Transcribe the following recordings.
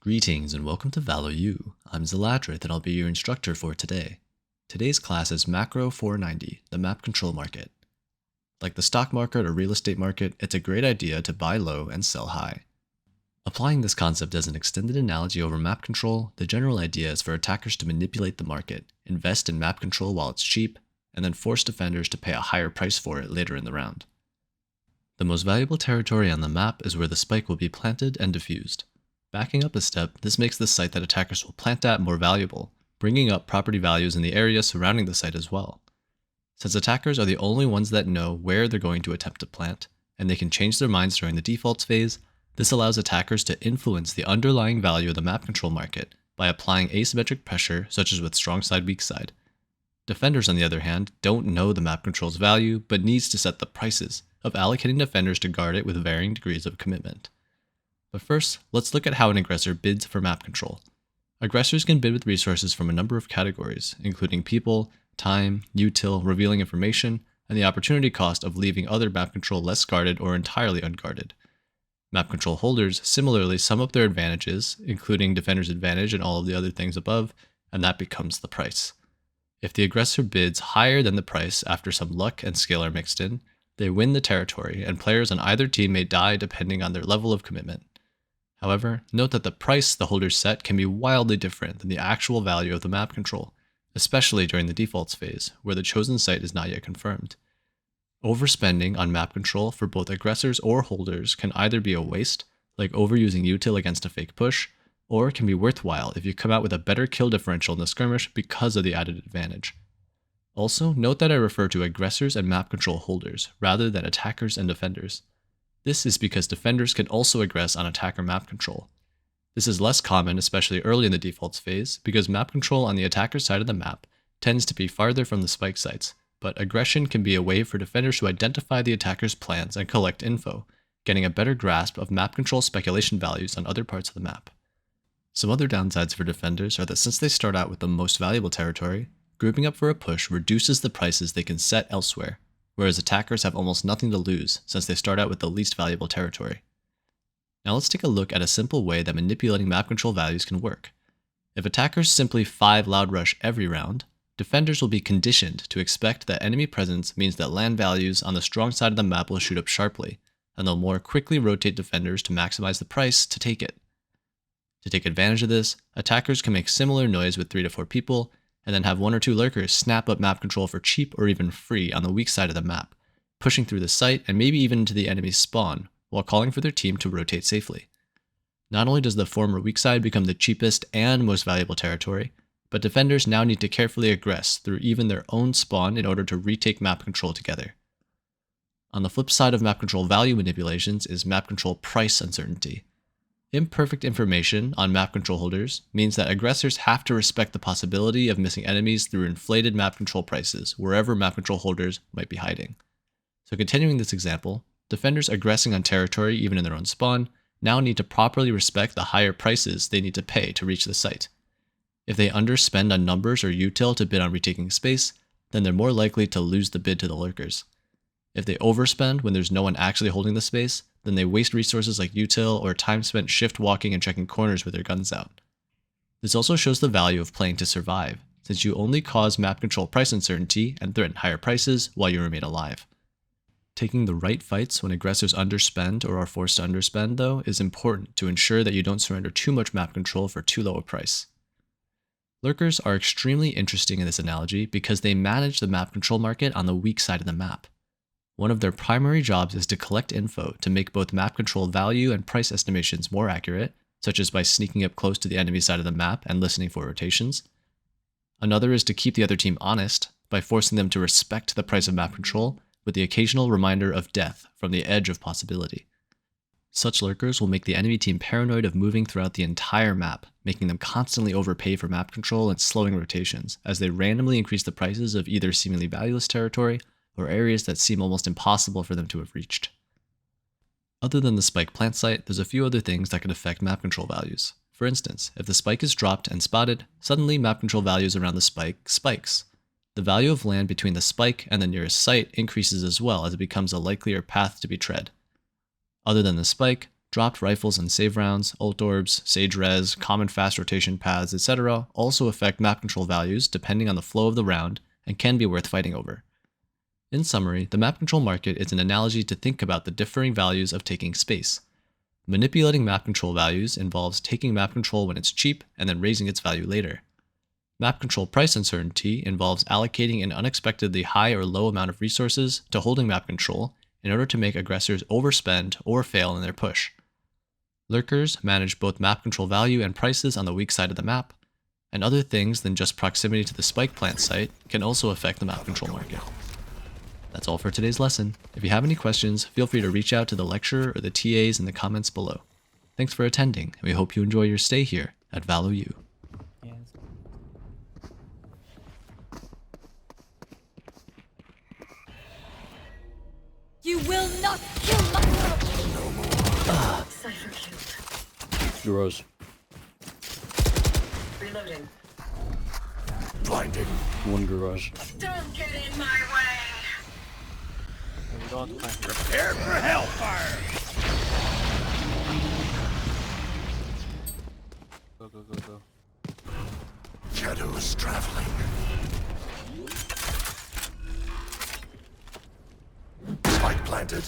Greetings and welcome to ValoU. I'm Zeladrith and I'll be your instructor for today. Today's class is Macro 490, the map control market. Like the stock market or real estate market, it's a great idea to buy low and sell high. Applying this concept as an extended analogy over map control, the general idea is for attackers to manipulate the market, invest in map control while it's cheap, and then force defenders to pay a higher price for it later in the round. The most valuable territory on the map is where the spike will be planted and diffused. Backing up a step, this makes the site that attackers will plant at more valuable, bringing up property values in the area surrounding the site as well. Since attackers are the only ones that know where they're going to attempt to plant, and they can change their minds during the defaults phase, this allows attackers to influence the underlying value of the map control market by applying asymmetric pressure such as with strong side, weak side. Defenders, on the other hand, don't know the map control's value, but needs to set the prices of allocating defenders to guard it with varying degrees of commitment. But first, let's look at how an aggressor bids for map control. Aggressors can bid with resources from a number of categories, including people, time, util, revealing information, and the opportunity cost of leaving other map control less guarded or entirely unguarded. Map control holders similarly sum up their advantages, including defender's advantage and all of the other things above, and that becomes the price. If the aggressor bids higher than the price after some luck and skill are mixed in, they win the territory, and players on either team may die depending on their level of commitment. However, note that the price the holders set can be wildly different than the actual value of the map control, especially during the defaults phase, where the chosen site is not yet confirmed. Overspending on map control for both aggressors or holders can either be a waste, like overusing util against a fake push, or it can be worthwhile if you come out with a better kill differential in the skirmish because of the added advantage. Also, note that I refer to aggressors and map control holders, rather than attackers and defenders. This is because defenders can also aggress on attacker map control. This is less common, especially early in the defaults phase, because map control on the attacker side of the map tends to be farther from the spike sites, but aggression can be a way for defenders to identify the attacker's plans and collect info, getting a better grasp of map control speculation values on other parts of the map. Some other downsides for defenders are that since they start out with the most valuable territory, grouping up for a push reduces the prices they can set elsewhere, whereas attackers have almost nothing to lose since they start out with the least valuable territory. Now let's take a look at a simple way that manipulating map control values can work. If attackers simply 5 loud rush every round, defenders will be conditioned to expect that enemy presence means that land values on the strong side of the map will shoot up sharply, and they'll more quickly rotate defenders to maximize the price to take it. To take advantage of this, attackers can make similar noise with 3 to 4 people, and then have 1 or 2 lurkers snap up map control for cheap or even free on the weak side of the map, pushing through the site and maybe even into the enemy's spawn, while calling for their team to rotate safely. Not only does the former weak side become the cheapest and most valuable territory, but defenders now need to carefully aggress through even their own spawn in order to retake map control together. On the flip side of map control value manipulations is map control price uncertainty. Imperfect information on map control holders means that aggressors have to respect the possibility of missing enemies through inflated map control prices wherever map control holders might be hiding. So continuing this example, defenders aggressing on territory even in their own spawn now need to properly respect the higher prices they need to pay to reach the site. If they underspend on numbers or util to bid on retaking space, then they're more likely to lose the bid to the lurkers. If they overspend when there's no one actually holding the space, then they waste resources like util or time spent shift walking and checking corners with their guns out. This also shows the value of playing to survive, since you only cause map control price uncertainty and threaten higher prices while you remain alive. Taking the right fights when aggressors underspend or are forced to underspend, though, is important to ensure that you don't surrender too much map control for too low a price. Lurkers are extremely interesting in this analogy because they manage the map control market on the weak side of the map. One of their primary jobs is to collect info to make both map control value and price estimations more accurate, such as by sneaking up close to the enemy side of the map and listening for rotations. Another is to keep the other team honest by forcing them to respect the price of map control with the occasional reminder of death from the edge of possibility. Such lurkers will make the enemy team paranoid of moving throughout the entire map, making them constantly overpay for map control and slowing rotations as they randomly increase the prices of either seemingly valueless territory or areas that seem almost impossible for them to have reached. Other than the spike plant site, there's a few other things that can affect map control values. For instance, if the spike is dropped and spotted, suddenly map control values around the spike spikes. The value of land between the spike and the nearest site increases as well as it becomes a likelier path to be tread. Other than the spike, Dropped rifles and save rounds, ult orbs, sage res, common fast rotation paths, etc. also affect map control values depending on the flow of the round and can be worth fighting over. In summary, the map control market is an analogy to think about the differing values of taking space. Manipulating map control values involves taking map control when it's cheap and then raising its value later. Map control price uncertainty involves allocating an unexpectedly high or low amount of resources to holding map control in order to make aggressors overspend or fail in their push. Lurkers manage both map control value and prices on the weak side of the map, and other things than just proximity to the spike plant site can also affect the map control market. That's all for today's lesson. If you have any questions, feel free to reach out to the lecturer or the TAs in the comments below. Thanks for attending, and we hope you enjoy your stay here at ValoU. Yes. You will not kill my Cypher killed. Rose. Reloading. Blinding. One garage. Don't get in my way. We don't want to find Prepare for hellfire! Go. Shadows traveling. Spike planted.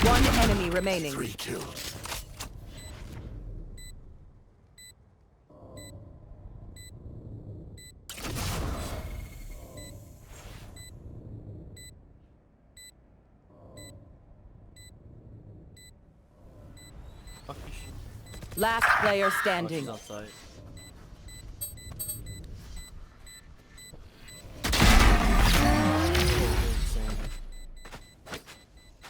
One enemy remaining. 3 killed. Fuck this shit. Last player Watch standing. is outside.